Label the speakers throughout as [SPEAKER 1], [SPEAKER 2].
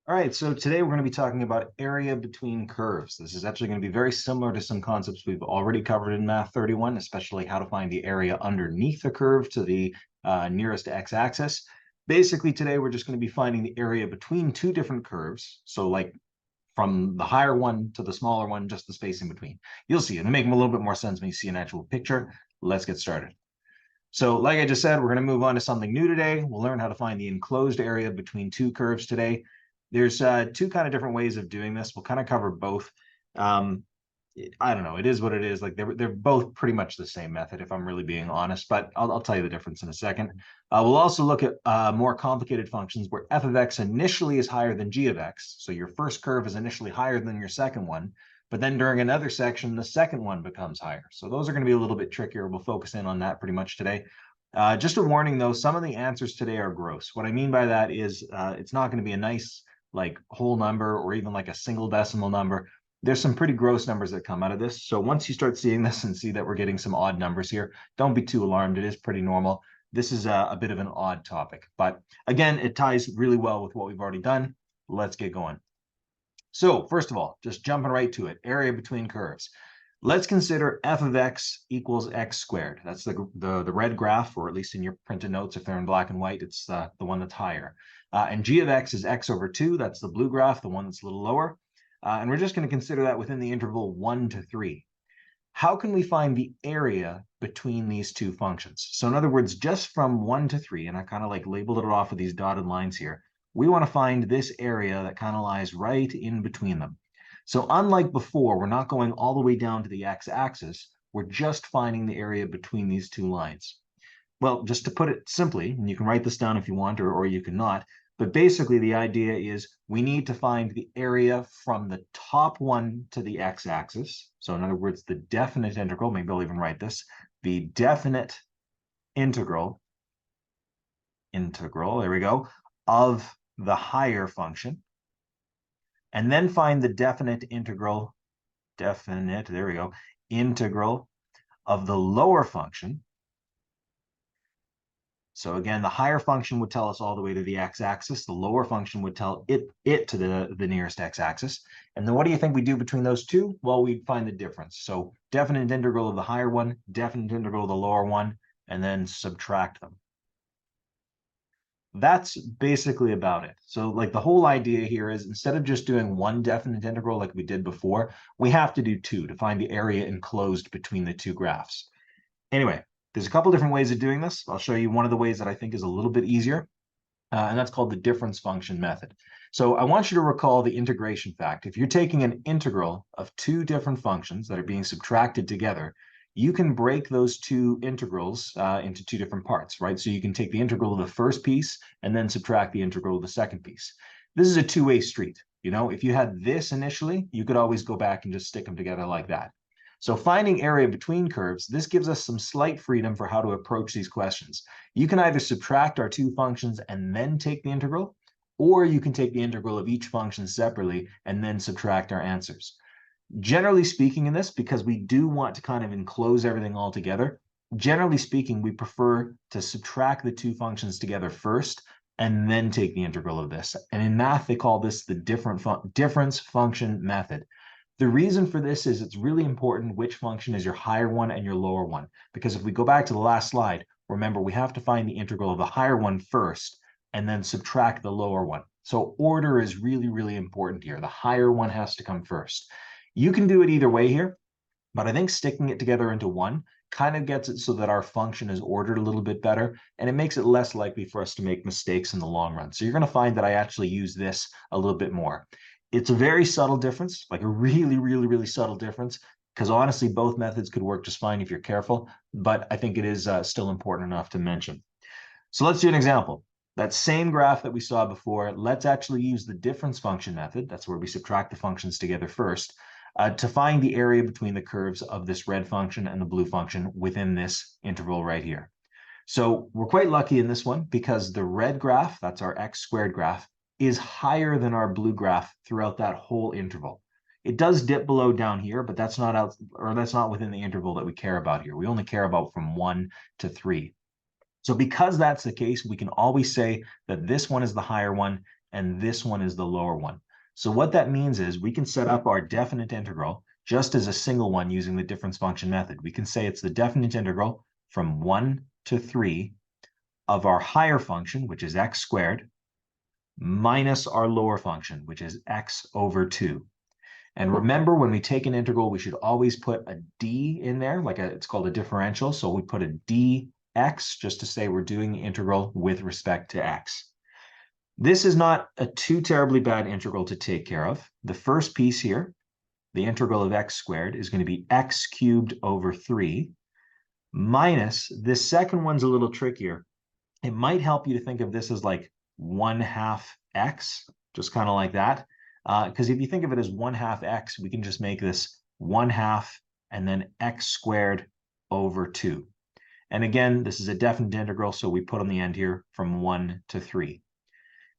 [SPEAKER 1] All right, so today we're going to be talking about area between curves. This is actually going to be very similar to some concepts we've already covered in Math 31, especially how to find the area underneath the curve to the nearest x-axis. Basically, today we're just going to be finding the area between two different curves. So like from the higher one to the smaller one, just the space in between. You'll see it'll make them a little bit more sense when you see an actual picture. Let's get started. So like I just said, we're going to move on to something new today. We'll learn how to find the enclosed area between two curves today. There's two kind of different ways of doing this. We'll kind of cover both. Um, I don't know. It is what it is. Like they're both pretty much the same method, if I'm really being honest. But I'll tell you the difference in a second. We'll also look at more complicated functions where f of x initially is higher than g of x. So your first curve is initially higher than your second one. But then during another section, the second one becomes higher. So those are going to be a little bit trickier. We'll focus in on that pretty much today. Just a warning, though, some of the answers today are gross. What I mean by that is it's not going to be a nice like whole number or even like a single decimal number. There's some pretty gross numbers that come out of this. So once you start seeing this and see that we're getting some odd numbers here, don't be too alarmed. It is pretty normal. This is a bit of an odd topic, but again, it ties really well with what we've already done. Let's get going. So first of all, just jumping right to it, area between curves. Let's consider f of x equals x squared. That's the red graph, or at least in your printed notes, if they're in black and white, it's the one that's higher. And g of x is x over 2. That's the blue graph, the one that's a little lower. And we're just going to consider that within the interval 1 to 3. How can we find the area between these two functions? So in other words, just from 1 to 3, and I kind of like labeled it off with these dotted lines here, we want to find this area that kind of lies right in between them. So unlike before, we're not going all the way down to the x-axis. We're just finding the area between these two lines. Well, just to put it simply, and you can write this down if you want, or you can not, but basically the idea is we need to find the area from the top one to the x-axis. So in other words, the definite integral, maybe I'll even write this, the definite integral, there we go, of the higher function, and then find the definite integral, there we go, integral of the lower function. So again, the higher function would tell us all the way to the x-axis. The lower function would tell it to the nearest x-axis. And then what do you think we do between those two? Well, we'd find the difference. So definite integral of the higher one, definite integral of the lower one, and then subtract them. That's basically about it. So like the whole idea here is instead of just doing one definite integral like we did before, we have to do two to find the area enclosed between the two graphs. Anyway, there's a couple different ways of doing this. I'll show you one of the ways that I think is a little bit easier, and that's called the difference function method. So I want you to recall the integration fact. If you're taking an integral of two different functions that are being subtracted together, you can break those two integrals into two different parts, right? So you can take the integral of the first piece and then subtract the integral of the second piece. This is a two-way street. You know, if you had this initially, you could always go back and just stick them together like that. So finding area between curves, this gives us some slight freedom for how to approach these questions. You can either subtract our two functions and then take the integral, or you can take the integral of each function separately and then subtract our answers. Generally speaking in this, because we do want to kind of enclose everything all together, generally speaking, we prefer to subtract the two functions together first and then take the integral of this. And in math, they call this the difference function method. The reason for this is it's really important which function is your higher one and your lower one. Because if we go back to the last slide, remember we have to find the integral of the higher one first and then subtract the lower one. So order is really, really important here. The higher one has to come first. You can do it either way here, but I think sticking it together into one kind of gets it so that our function is ordered a little bit better, and it makes it less likely for us to make mistakes in the long run. So you're going to find that I actually use this a little bit more. It's a very subtle difference, like a really, really, really subtle difference, because honestly, both methods could work just fine if you're careful, but I think it is still important enough to mention. So let's do an example. That same graph that we saw before, let's actually use the difference function method. That's where we subtract the functions together first to find the area between the curves of this red function and the blue function within this interval right here. So we're quite lucky in this one because the red graph, that's our x squared graph, is higher than our blue graph throughout that whole interval. It does dip below down here, but that's not out, or that's not within the interval that we care about here. We only care about from 1 to 3. So because that's the case, we can always say that this one is the higher one and this one is the lower one. So what that means is we can set up our definite integral just as a single one using the difference function method. We can say it's the definite integral from 1 to 3 of our higher function, which is x squared, minus our lower function, which is x over 2. And remember, when we take an integral, we should always put a d in there, it's called a differential. So we put a dx just to say we're doing the integral with respect to x. This is not a too terribly bad integral to take care of. The first piece here, the integral of x squared, is going to be x cubed over 3 minus, this second one's a little trickier. It might help you to think of this as like 1/2 x, just kind of like that. Because if you think of it as 1/2 x, we can just make this 1/2 and then x squared over 2. And again, this is a definite integral, so we put on the end here from 1 to 3.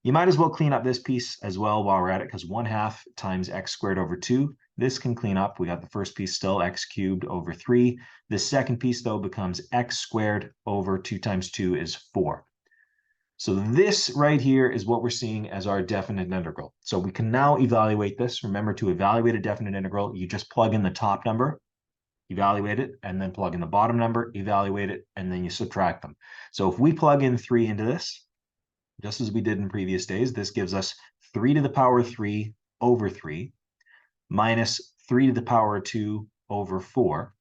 [SPEAKER 1] You might as well clean up this piece as well while we're at it, because 1/2 times x squared over 2, this can clean up. We got the first piece still, x cubed over 3. The second piece, though, becomes x squared over 2 times 2 is 4. So this right here is what we're seeing as our definite integral. So we can now evaluate this. Remember, to evaluate a definite integral, you just plug in the top number, evaluate it, and then plug in the bottom number, evaluate it, and then you subtract them. So if we plug in 3 into this, just as we did in previous days, this gives us 3 to the power 3 over 3 minus 3 to the power 2 over 4.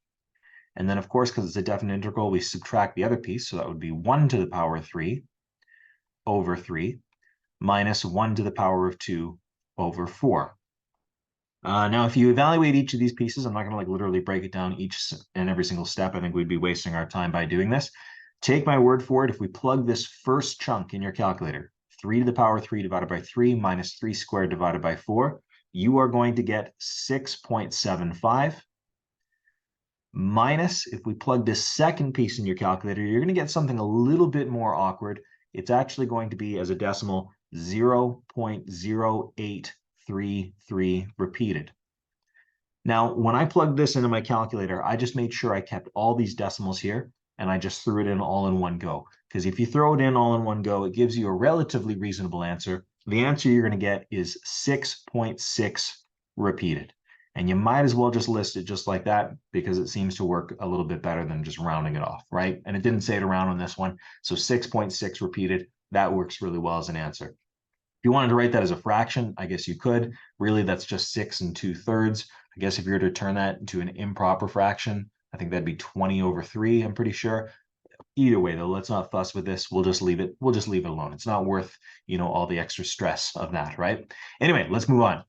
[SPEAKER 1] And then, of course, because it's a definite integral, we subtract the other piece. So that would be 1 to the power 3 over 3 minus 1 to the power of 2 over 4. Now, if you evaluate each of these pieces, I'm not going to literally break it down each and every single step. I think we'd be wasting our time by doing this. Take my word for it. If we plug this first chunk in your calculator, 3 to the power 3 divided by 3 minus 3 squared divided by 4, you are going to get 6.75 minus, if we plug this second piece in your calculator, you're going to get something a little bit more awkward. It's actually going to be, as a decimal, 0.0833 repeated. Now, when I plugged this into my calculator, I just made sure I kept all these decimals here, and I just threw it in all in one go. Because if you throw it in all in one go, it gives you a relatively reasonable answer. The answer you're going to get is 6.6 repeated. And you might as well just list it just like that, because it seems to work a little bit better than just rounding it off, right? And it didn't say to round on this one. So 6.6 repeated, that works really well as an answer. If you wanted to write that as a fraction, I guess you could. Really, that's just 6 2/3. I guess if you were to turn that into an improper fraction, I think that'd be 20 over 3, I'm pretty sure. Either way, though, let's not fuss with this. We'll just leave it alone. It's not worth, all the extra stress of that, right? Anyway, let's move on.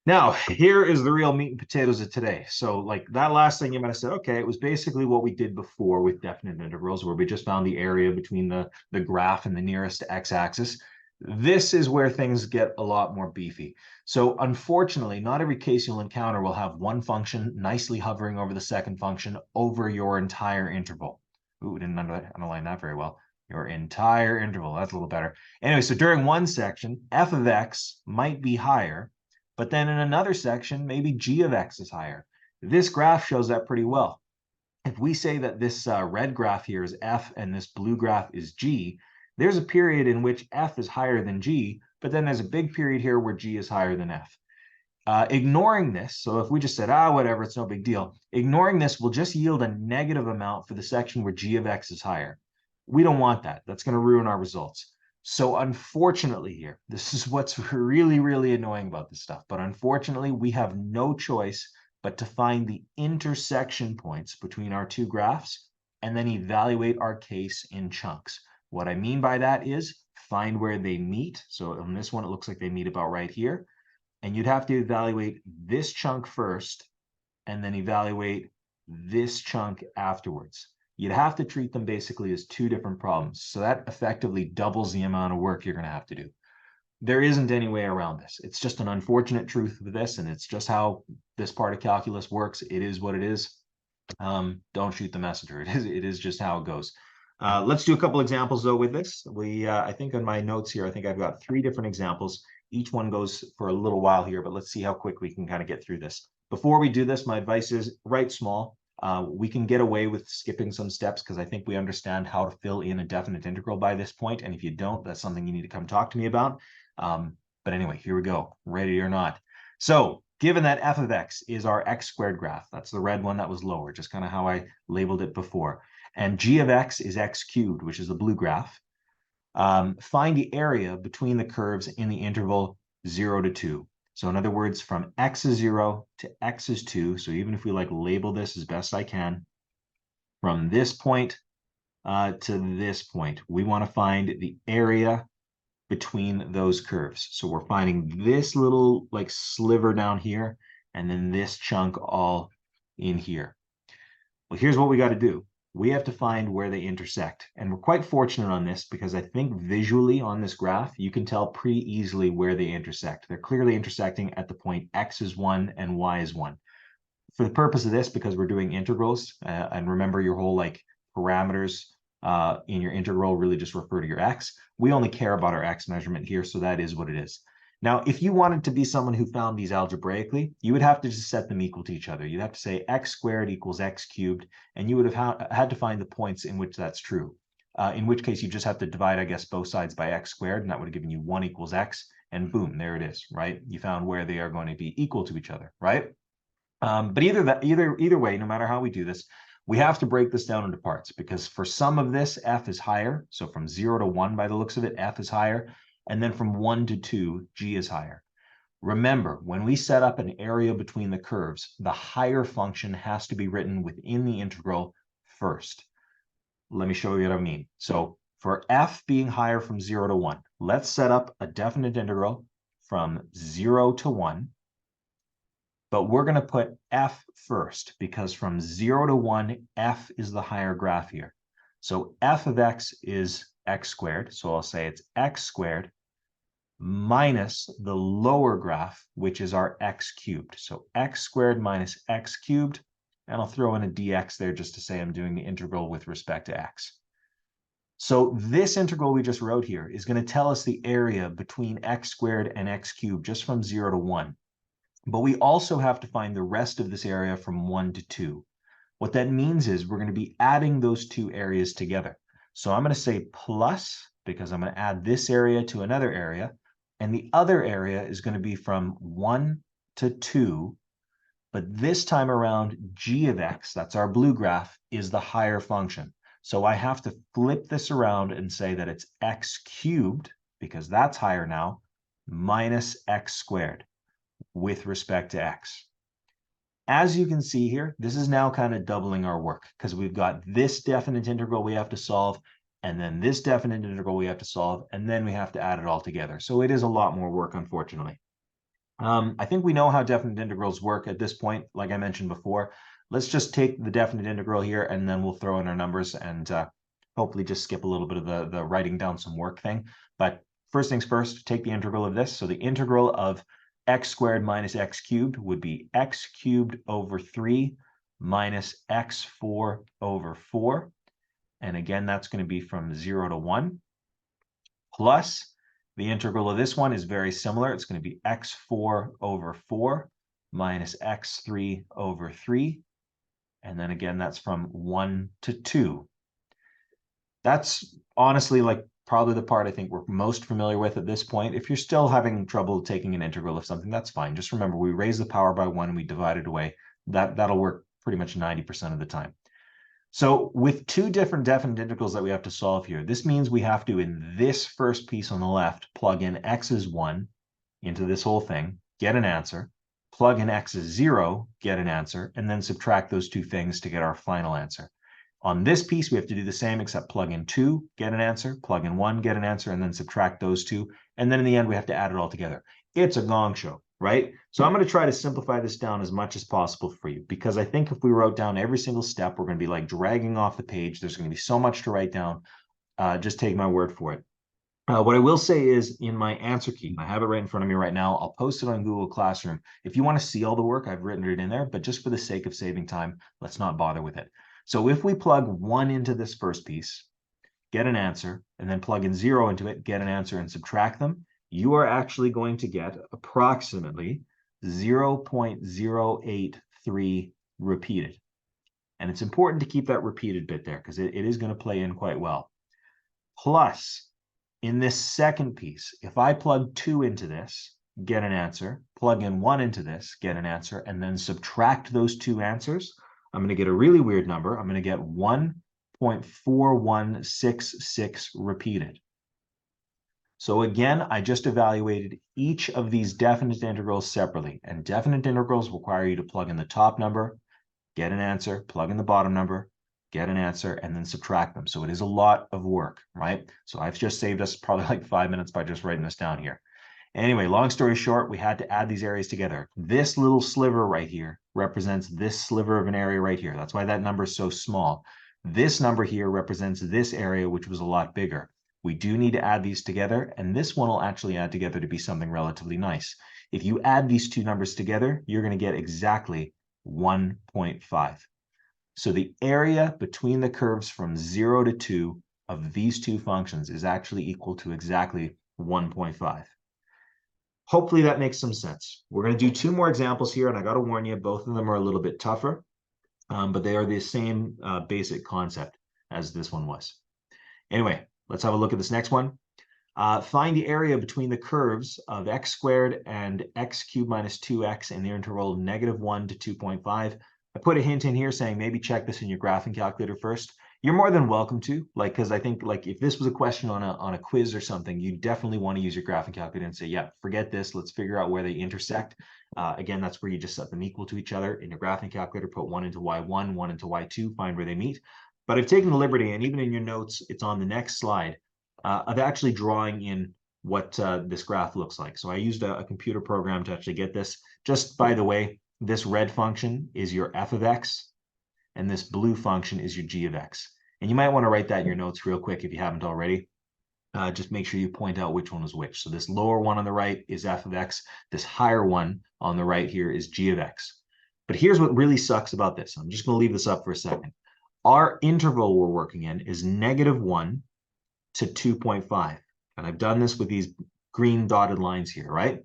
[SPEAKER 1] Now, here is the real meat and potatoes of today. So that last thing, you might have said, okay, it was basically what we did before with definite integrals, where we just found the area between the graph and the nearest x-axis. This is where things get a lot more beefy. So unfortunately, not every case you'll encounter will have one function nicely hovering over the second function over your entire interval. Ooh, didn't underline that very well. Your entire interval, that's a little better. Anyway, so during one section, f of x might be higher, but then in another section, maybe g of x is higher. This graph shows that pretty well. If we say that this red graph here is f and this blue graph is g, there's a period in which f is higher than g, but then there's a big period here where g is higher than f. Ignoring this, so if we just said, whatever, it's no big deal, ignoring this will just yield a negative amount for the section where g of x is higher. We don't want that. That's going to ruin our results. So unfortunately here, this is what's really, really annoying about this stuff, but unfortunately we have no choice but to find the intersection points between our two graphs and then evaluate our case in chunks. What I mean by that is find where they meet. So on this one, it looks like they meet about right here. And you'd have to evaluate this chunk first and then evaluate this chunk afterwards. You'd have to treat them basically as two different problems. So that effectively doubles the amount of work you're going to have to do. There isn't any way around this. It's just an unfortunate truth of this, and it's just how this part of calculus works. It is what it is. Don't shoot the messenger. It is just how it goes. Let's do a couple examples though with this. I think on my notes here, I think I've got 3 different examples. Each one goes for a little while here, but let's see how quick we can kind of get through this. Before we do this, my advice is write small. We can get away with skipping some steps because I think we understand how to fill in a definite integral by this point. And if you don't, that's something you need to come talk to me about. But anyway, here we go, ready or not. So given that f of x is our x squared graph, that's the red one that was lower, just kind of how I labeled it before, and g of x is x cubed, which is the blue graph, find the area between the curves in the interval 0 to 2. So in other words, from x is 0 to x is 2, so even if we like label this as best I can, from this point to this point, we want to find the area between those curves. So we're finding this little like sliver down here, and then this chunk all in here. Well, here's what we got to do. We have to find where they intersect. And we're quite fortunate on this because I think visually on this graph, you can tell pretty easily where they intersect. They're clearly intersecting at the point x is 1 and y is 1. For the purpose of this, because we're doing integrals, and remember your whole like parameters in your integral really just refer to your x. We only care about our x measurement here, so that is what it is. Now, if you wanted to be someone who found these algebraically, you would have to just set them equal to each other. You'd have to say x squared equals x cubed, and you would have had to find the points in which that's true. In which case, you just have to divide, I guess, both sides by x squared, and that would have given you 1 equals x, and boom, there it is, right? You found where they are going to be equal to each other, right? But either way, no matter how we do this, we have to break this down into parts, because for some of this, f is higher. So from 0 to 1, by the looks of it, f is higher. And then from 1 to 2, g is higher. Remember, when we set up an area between the curves, the higher function has to be written within the integral first. Let me show you what I mean. So for f being higher from 0 to 1, let's set up a definite integral from 0 to 1. But we're going to put f first, because from 0 to 1, f is the higher graph here. So f of x is x squared. So I'll say it's x squared minus the lower graph, which is our x cubed. So x squared minus x cubed, and I'll throw in a dx there just to say I'm doing the integral with respect to x. So this integral we just wrote here is going to tell us the area between x squared and x cubed just from 0 to 1. But we also have to find the rest of this area from 1 to 2. What that means is we're going to be adding those two areas together. So I'm going to say plus, because I'm going to add this area to another area, and the other area is going to be from 1 to 2. But this time around, g of x, that's our blue graph, is the higher function. So I have to flip this around and say that it's x cubed, because that's higher now, minus x squared with respect to x. As you can see here, this is now kind of doubling our work, because we've got this definite integral we have to solve, and then this definite integral we have to solve, and then we have to add it all together. So it is a lot more work, unfortunately. I think we know how definite integrals work at this point, like I mentioned before. Let's just take the definite integral here, and then we'll throw in our numbers and hopefully just skip a little bit of the writing down some work thing. But first things first, take the integral of this. So the integral of x squared minus x cubed would be x cubed over 3 minus x4 over 4. And again, that's going to be from 0 to 1. Plus, the integral of this one is very similar. It's going to be x4 over 4 minus x3 over 3. And then again, that's from 1 to 2. That's honestly like probably the part I think we're most familiar with at this point. If you're still having trouble taking an integral of something, that's fine. Just remember, we raise the power by 1, we divide it away. That'll work pretty much 90% of the time. So with two different definite integrals that we have to solve here, this means we have to, in this first piece on the left, plug in x is 1 into this whole thing, get an answer, plug in x is 0, get an answer, and then subtract those two things to get our final answer. On this piece, we have to do the same, except plug in 2, get an answer, plug in 1, get an answer, and then subtract those two. And then in the end, we have to add it all together. It's a gong show, right? So I'm going to try to simplify this down as much as possible for you, because I think if we wrote down every single step, we're going to be like dragging off the page. There's going to be so much to write down. Just take my word for it. What I will say is in my answer key, I have it right in front of me right now. I'll post it on Google Classroom. If you want to see all the work, I've written it in there, but just for the sake of saving time, let's not bother with it. So if we plug 1 into this first piece, get an answer, and then plug in 0 into it, get an answer, and subtract them, you are actually going to get approximately 0.083 repeated. And it's important to keep that repeated bit there, because it is going to play in quite well. Plus, In this second piece, if I plug 2 into this, get an answer, plug in 1 into this, get an answer, and then subtract those two answers, I'm going to get a really weird number. I'm going to get 1.4166 repeated. So again, I just evaluated each of these definite integrals separately, and definite integrals require you to plug in the top number, get an answer, plug in the bottom number, get an answer, and then subtract them. So it is a lot of work, right? So I've just saved us probably like 5 minutes by just writing this down here. Anyway, long story short, we had to add these areas together. This little sliver right here represents this sliver of an area right here. That's why that number is so small. This number here represents this area, which was a lot bigger. We do need to add these together, and this one will actually add together to be something relatively nice. If you add these two numbers together, you're going to get exactly 1.5. So the area between the curves from 0 to 2 of these two functions is actually equal to exactly 1.5. Hopefully that makes some sense. We're going to do 2 more examples here, and I got to warn you, both of them are a little bit tougher, but they are the same basic concept as this one was. Anyway, let's have a look at this next one. Find the area between the curves of x squared and x cubed minus 2x in the interval -1 to 2.5. I put a hint in here saying maybe check this in your graphing calculator first. You're more than welcome to, because I think if this was a question on a quiz or something, you definitely want to use your graphing calculator and say, yeah, forget this. Let's figure out where they intersect. Again, that's where you just set them equal to each other in your graphing calculator. Put 1 into y1, 1 into y2, find where they meet. But I've taken the liberty, and even in your notes, it's on the next slide, of actually drawing in what this graph looks like. So I used a computer program to actually get this. Just by the way, this red function is your f of x, and this blue function is your g of x. And you might want to write that in your notes real quick if you haven't already. Just make sure you point out which one is which. So this lower one on the right is f of x. This higher one on the right here is g of x. But here's what really sucks about this. I'm just going to leave this up for a second. Our interval we're working in is -1 to 2.5. And I've done this with these green dotted lines here, right?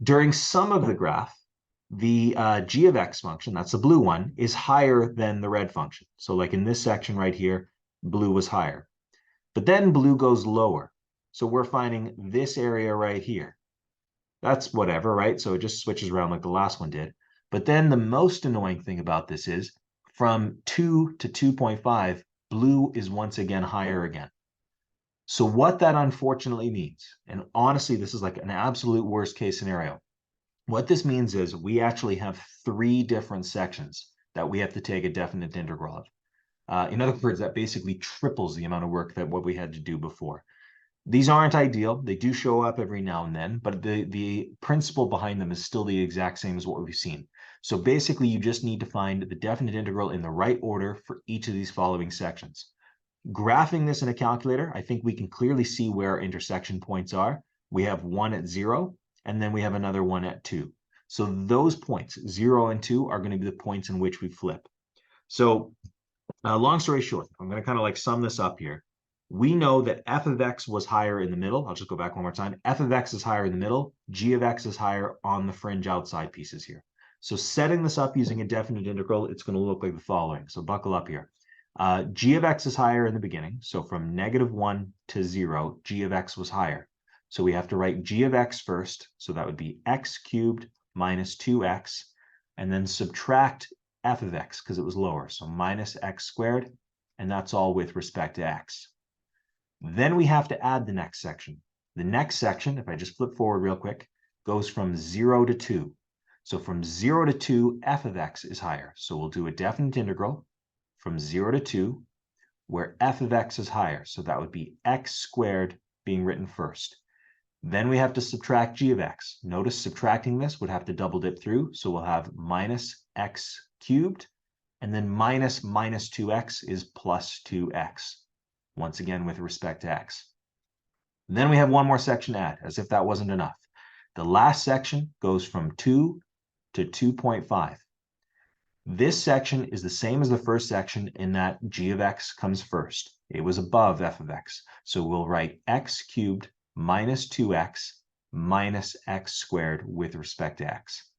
[SPEAKER 1] During some of the graph, the g of x function, that's the blue one, is higher than the red function. So like in this section right here, blue was higher. But then blue goes lower. So we're finding this area right here. That's whatever, right? So it just switches around like the last one did. But then the most annoying thing about this is from 2 to 2.5, blue is once again higher again. So what that unfortunately means, and honestly, this is like an absolute worst case scenario. What this means is we actually have 3 different sections that we have to take a definite integral of. In other words, that basically triples the amount of work that what we had to do before. These aren't ideal. They do show up every now and then, but the principle behind them is still the exact same as what we've seen. So basically, you just need to find the definite integral in the right order for each of these following sections. Graphing this in a calculator, I think we can clearly see where our intersection points are. We have one at 0, and then we have another one at 2. So those points, 0 and 2, are going to be the points in which we flip. So long story short, I'm going to kind of like sum this up here. We know that f of x was higher in the middle. I'll just go back one more time. F of x is higher in the middle. G of x is higher on the fringe outside pieces here. So setting this up using a definite integral, it's going to look like the following. So buckle up here. G of x is higher in the beginning. So from -1 to 0, g of x was higher. So we have to write g of x first. So that would be x cubed minus 2x, and then subtract f of x because it was lower. So minus x squared, and that's all with respect to x. Then we have to add the next section. The next section, if I just flip forward real quick, goes from 0 to 2. So from 0 to 2, f of x is higher. So we'll do a definite integral from 0 to 2, where f of x is higher. So that would be x squared being written first. Then we have to subtract g of x. Notice subtracting this would have to double dip through. So we'll have minus x cubed, and then minus 2x is plus 2x. Once again, with respect to x. Then we have one more section to add, as if that wasn't enough. The last section goes from 2 to 2.5. This section is the same as the first section in that g of x comes first. It was above f of x. So we'll write x cubed minus 2x minus x squared with respect to x.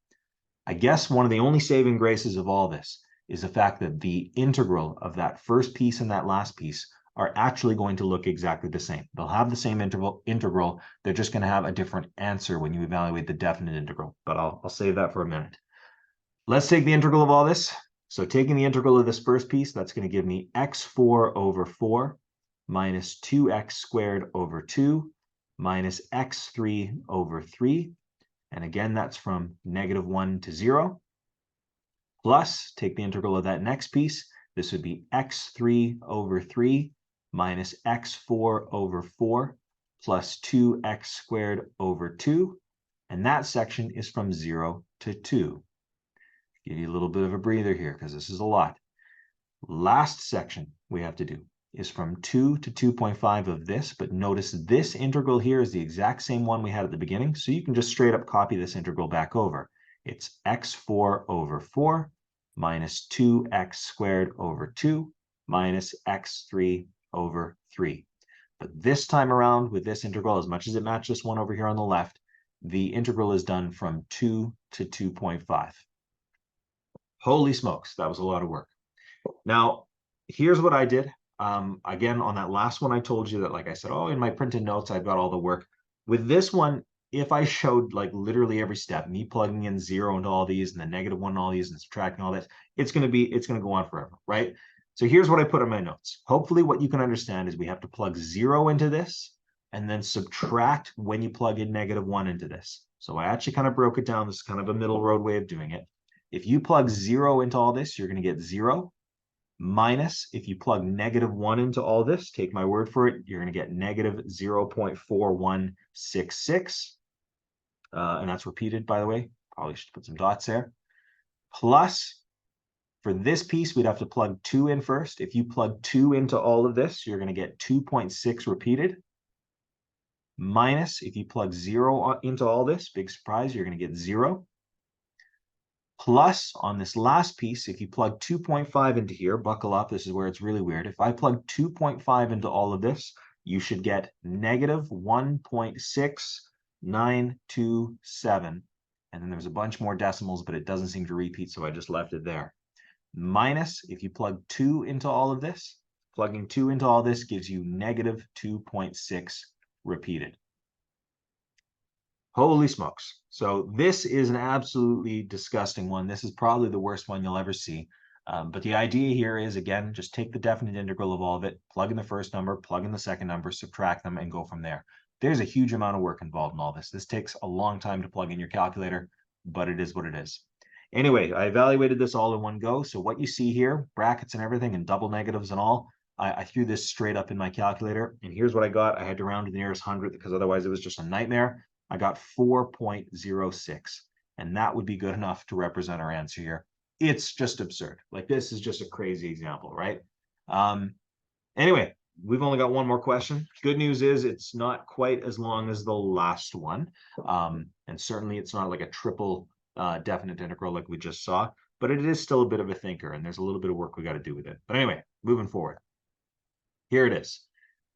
[SPEAKER 1] I guess one of the only saving graces of all this is the fact that the integral of that first piece and that last piece are actually going to look exactly the same. They'll have the same integral. They're just going to have a different answer when you evaluate the definite integral. But I'll save that for a minute. Let's take the integral of all this. So taking the integral of this first piece, that's going to give me x4 over 4 minus 2x squared over 2 minus x3 over 3. And again, that's from -1 to 0. Plus, take the integral of that next piece. This would be x3 over 3 minus x4 over 4 plus 2x squared over 2. And that section is from 0 to 2. Give you a little bit of a breather here because this is a lot. Last section we have to do is from 2 to 2.5 of this, but notice this integral here is the exact same one we had at the beginning, so you can just straight up copy this integral back over. It's x4 over 4 minus 2x squared over 2 minus x3 over 3. But this time around with this integral, as much as it matches this one over here on the left, the integral is done from 2 to 2.5. Holy smokes, that was a lot of work. Now, here's what I did. Again, on that last one, I told you that, like I said, oh, in my printed notes, I've got all the work. With this one, if I showed like literally every step, me plugging in 0 into all these and the -1 into all these and subtracting all this, it's going to go on forever, right? So here's what I put in my notes. Hopefully what you can understand is we have to plug 0 into this and then subtract when you plug in -1 into this. So I actually kind of broke it down. This is kind of a middle road way of doing it. If you plug 0 into all this, you're going to get 0. Minus, if you plug -1 into all this, take my word for it, you're going to get -0.4166. And that's repeated, by the way. Probably should put some dots there. Plus, for this piece, we'd have to plug 2 in first. If you plug 2 into all of this, you're going to get 2.6 repeated. Minus, if you plug 0 into all this, big surprise, you're going to get 0. Plus, on this last piece, if you plug 2.5 into here, buckle up, this is where it's really weird. If I plug 2.5 into all of this, you should get -1.6927. And then there's a bunch more decimals, but it doesn't seem to repeat, so I just left it there. Minus, if you plug 2 into all of this, plugging 2 into all this gives you -2.6 repeated. Holy smokes. So this is an absolutely disgusting one. This is probably the worst one you'll ever see. But the idea here is, again, just take the definite integral of all of it, plug in the first number, plug in the second number, subtract them, and go from there. There's a huge amount of work involved in all this. This takes a long time to plug in your calculator, but it is what it is. Anyway, I evaluated this all in one go. So what you see here, brackets and everything, and double negatives and all, I threw this straight up in my calculator. And here's what I got. I had to round to the nearest hundredth because otherwise it was just a nightmare. I got 4.06, and that would be good enough to represent our answer here. It's just absurd. Like, this is just a crazy example, right? Anyway, we've only got one more question. Good news is it's not quite as long as the last one. And certainly it's not like a triple definite integral like we just saw, but it is still a bit of a thinker, and there's a little bit of work we got to do with it. But anyway, moving forward. Here it is.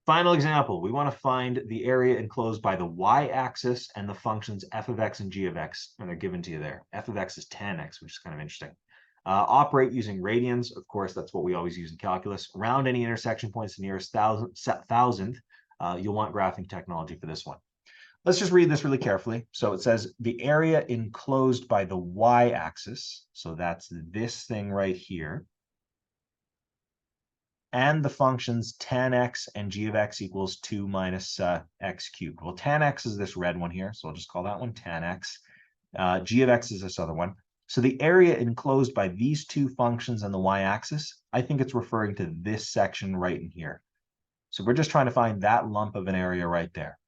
[SPEAKER 1] Final example, we want to find the area enclosed by the y-axis and the functions f of x and g of x, and they're given to you there. F of x is tan x, which is kind of interesting. Operate using radians. Of course, that's what we always use in calculus. Round any intersection points to the nearest thousandth. You'll want graphing technology for this one. Let's just read this really carefully. So it says the area enclosed by the y-axis, so that's this thing right here, and the functions tan x and g of x equals 2 minus x cubed. Well, tan x is this red one here, so I'll just call that one tan x. G of x is this other one. So the area enclosed by these two functions on the y-axis, I think it's referring to this section right in here. So we're just trying to find that lump of an area right there.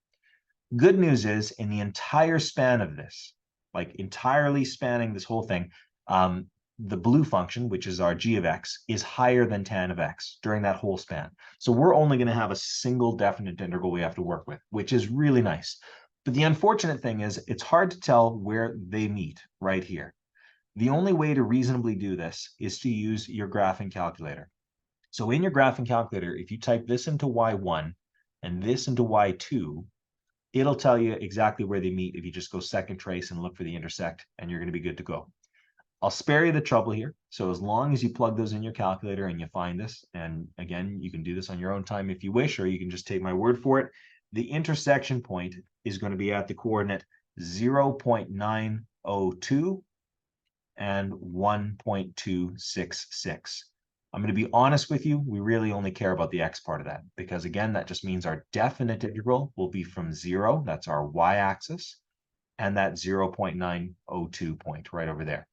[SPEAKER 1] Good news is, in the entire span of this, like entirely spanning this whole thing, the blue function, which is our g of x, is higher than tan of x during that whole span. So we're only going to have a single definite integral we have to work with, which is really nice. But the unfortunate thing is it's hard to tell where they meet right here. The only way to reasonably do this is to use your graphing calculator. So in your graphing calculator, if you type this into y1 and this into y2, it'll tell you exactly where they meet if you just go second trace and look for the intersect, and you're going to be good to go. I'll spare you the trouble here. So as long as you plug those in your calculator and you find this, and again, you can do this on your own time if you wish, or you can just take my word for it. The intersection point is going to be at the coordinate 0.902 and 1.266. I'm going to be honest with you, we really only care about the x part of that, because again, that just means our definite integral will be from 0, that's our y-axis, and that 0.902 point right over there.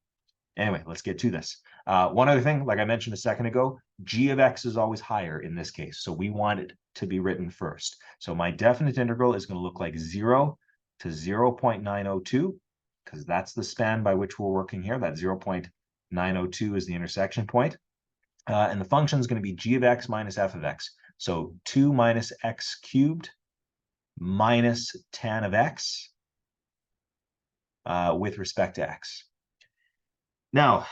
[SPEAKER 1] Anyway, let's get to this. One other thing, like I mentioned a second ago, g of x is always higher in this case, so we want it to be written first. So my definite integral is going to look like 0 to 0.902, because that's the span by which we're working here. That 0.902 is the intersection point. And the function is going to be g of x minus f of x. So 2 minus x cubed minus tan of x with respect to x. Now,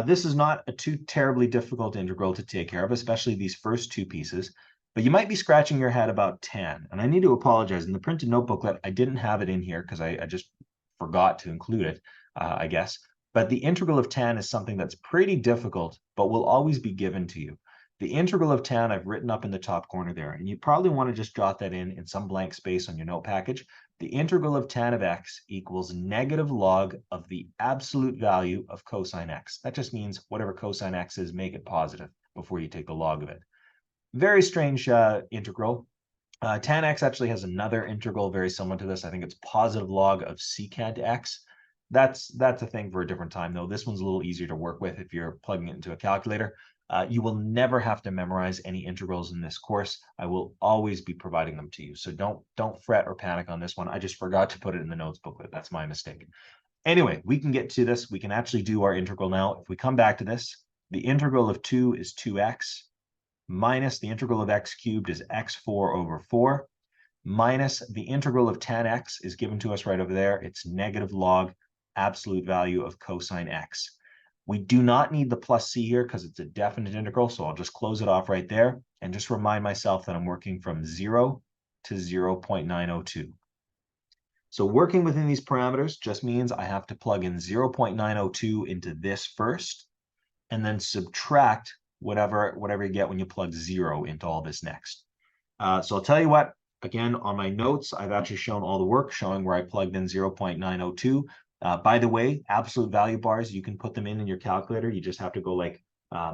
[SPEAKER 1] this is not a too terribly difficult integral to take care of, especially these first two pieces. But you might be scratching your head about tan. And I need to apologize. In the printed notebooklet, I didn't have it in here because I just forgot to include it, I guess. But the integral of tan is something that's pretty difficult, but will always be given to you. The integral of tan I've written up in the top corner there, and you probably want to just jot that in some blank space on your note package. The integral of tan of x equals negative log of the absolute value of cosine x. That just means whatever cosine x is, make it positive before you take the log of it. Very strange integral. Tan x actually has another integral very similar to this. I think it's positive log of secant x. That's a thing for a different time, though. This one's a little easier to work with if you're plugging it into a calculator. You will never have to memorize any integrals in this course. I will always be providing them to you. So don't fret or panic on this one. I just forgot to put it in the notes booklet. That's my mistake. Anyway, we can get to this. We can actually do our integral now. If we come back to this, the integral of 2 is 2x minus the integral of x cubed is x4 over 4 minus the integral of tan x is given to us right over there. It's negative log absolute value of cosine x. We do not need the plus c here because it's a definite integral, so I'll just close it off right there and just remind myself that I'm working from 0 to 0.902. So working within these parameters just means I have to plug in 0.902 into this first, and then subtract whatever you get when you plug 0 into all this next. So I'll tell you what, again, on my notes, I've actually shown all the work showing where I plugged in 0.902. By the way, absolute value bars, you can put them in your calculator. You just have to go like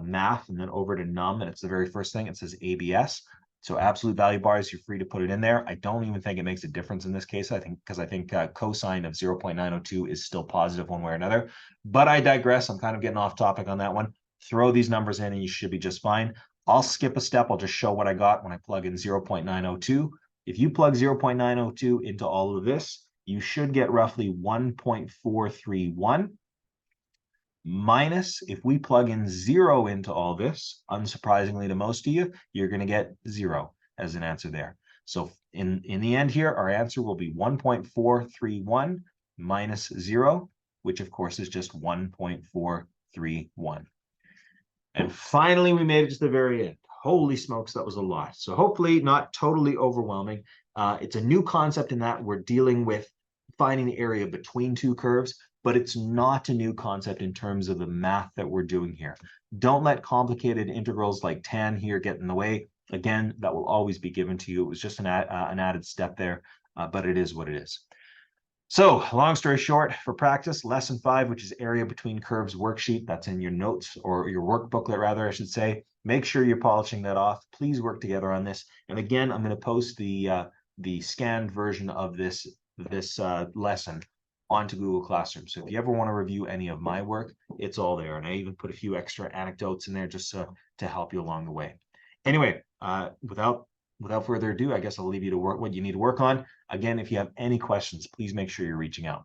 [SPEAKER 1] math and then over to num, and it's the very first thing. It says ABS. So absolute value bars, you're free to put it in there. I don't even think it makes a difference in this case, I think, because I think cosine of 0.902 is still positive one way or another. But I digress. I'm kind of getting off topic on that one. Throw these numbers in and you should be just fine. I'll skip a step. I'll just show what I got when I plug in 0.902. If you plug 0.902 into all of this, you should get roughly 1.431 minus, if we plug in 0 into all this, unsurprisingly to most of you, you're going to get 0 as an answer there. So in the end here, our answer will be 1.431 minus 0, which of course is just 1.431. And finally, we made it to the very end. Holy smokes, that was a lot. So hopefully not totally overwhelming. It's a new concept in that we're dealing with finding the area between two curves, but it's not a new concept in terms of the math that we're doing here. Don't let complicated integrals like tan here get in the way. Again, that will always be given to you. It was just an added step there, but it is what it is. So long story short, for practice, lesson 5, which is area between curves worksheet, that's in your notes or your work booklet rather, I should say. Make sure you're polishing that off. Please work together on this. And again, I'm going to post the scanned version of this lesson onto Google Classroom. So if you ever want to review any of my work, it's all there. And I even put a few extra anecdotes in there just to help you along the way. Anyway, without further ado, I guess I'll leave you to work what you need to work on. Again, if you have any questions, please make sure you're reaching out.